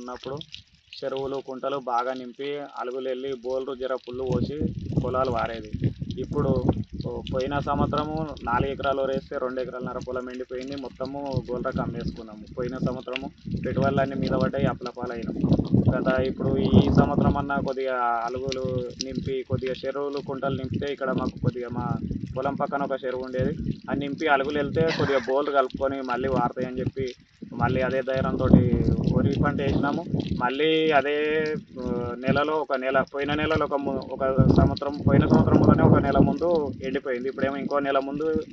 ఉన్నప్పుడు చెరువులు కుంటలు బాగా నింపి అలుగులు వెళ్ళి బోర్లు జర పుల్లు పోసి పొలాలు వారేది. ఇప్పుడు పోయిన సంవత్సరము 4 ఎకరాలు వేస్తే 2 ఎకరాలన్నర పొలం ఎండిపోయింది. మొత్తము గోల్రక అమ్మేసుకున్నాము. పోయిన సంవత్సరము పెట్టుబడులన్నీ మీద పడ్డాయి, అప్పులపాలైనాం. ఇప్పుడు ఈ సంవత్సరం అన్నా కొద్దిగా అలుగులు నింపి కొద్దిగా చెరువులు కుంటలు నింపితే ఇక్కడ మాకు కొద్దిగా మా పొలం పక్కన ఒక చెరువు ఉండేది, అది నింపి అలుగులు వెళ్తే కొద్దిగా బోర్లు కలుపుకొని మళ్ళీ వాడతాయని చెప్పి మళ్ళీ అదే ధైర్యంతో వరి పంట వేసినాము. మళ్ళీ అదే నెలలో ఒక నెల పోయిన నెలలో ఒక సంవత్సరం పోయిన సంవత్సరంలోనే ఒక నెల ముందు ఎండిపోయింది. ఇప్పుడేమో ఇంకో నెల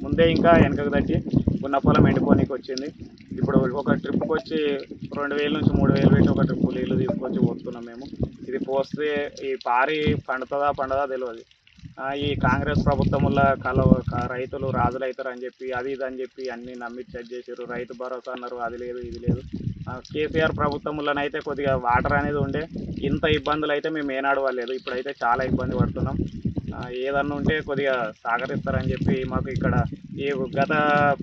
ముందే ఇంకా వెనకకు తగ్గి ఉన్న పొలం ఎండిపోనికి వచ్చింది. ఇప్పుడు ఒక ట్రిప్కి వచ్చి 2000 నుంచి 3000 పెట్టి ఒక ట్రిప్ నీళ్ళు తీసుకొచ్చి పోస్తున్నాం మేము. ఇది పోస్తే ఈ పారి పండదా తెలియదు. ఈ కాంగ్రెస్ ప్రభుత్వంలో రైతులు రాజులు అవుతారని చెప్పి అది ఇది అని చెప్పి అన్ని నమ్మి చెక్ చేసారు. రైతు భరోసా అన్నారు, అది లేదు ఇది లేదు. కేసీఆర్ ప్రభుత్వంలోనైతే కొద్దిగా వాటర్ అనేది ఉండే ఇంత ఇబ్బందులు అయితే మేము ఏనాడు పడలేదు. ఇప్పుడైతే చాలా ఇబ్బంది పడుతున్నాం. ఏదన్నా ఉంటే కొద్దిగా సహకరిస్తారని చెప్పి మాకు ఇక్కడ ఈ గత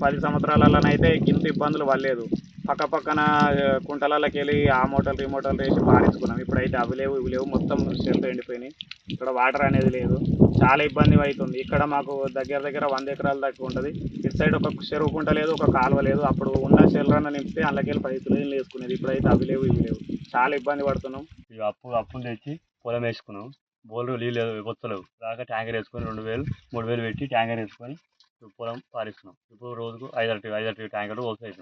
10 సంవత్సరాలలోనైతే ఇంత ఇబ్బందులు పడలేదు. పక్కన కుంటలకి వెళ్ళి ఆ మూటలు ఈ మూటలు వేసి పారించుకున్నాం. ఇప్పుడైతే అవి లేవు ఇవి లేవు, మొత్తం చెట్లు ఎండిపోయినాయి. ఇక్కడ వాటర్ అనేది లేదు, చాలా ఇబ్బంది అవుతుంది. ఇక్కడ మాకు దగ్గర 100 ఎకరాల దాకా ఉంటుంది. ఇటు సైడ్ ఒక చెరువు కుంట లేదు, ఒక కాలువ లేదు. అప్పుడు ఉన్న చెరువులను నింపితే అందులోకెళ్ళి పైపులు వేసుకునేది. ఇప్పుడైతే అవి లేవు ఇవి లేవు, చాలా ఇబ్బంది పడుతున్నాం. అప్పులు తెచ్చి పొలం వేసుకున్నాం. బోర్లు నీళ్ళు వస్తలేవు. దాకా ట్యాంకర్ వేసుకొని 2000 3000 పెట్టి ట్యాంకర్ వేసుకొని పొలం పారిస్తున్నాం. ఇప్పుడు రోజుకు 5 ట్యాంకర్లు వస్తాయి.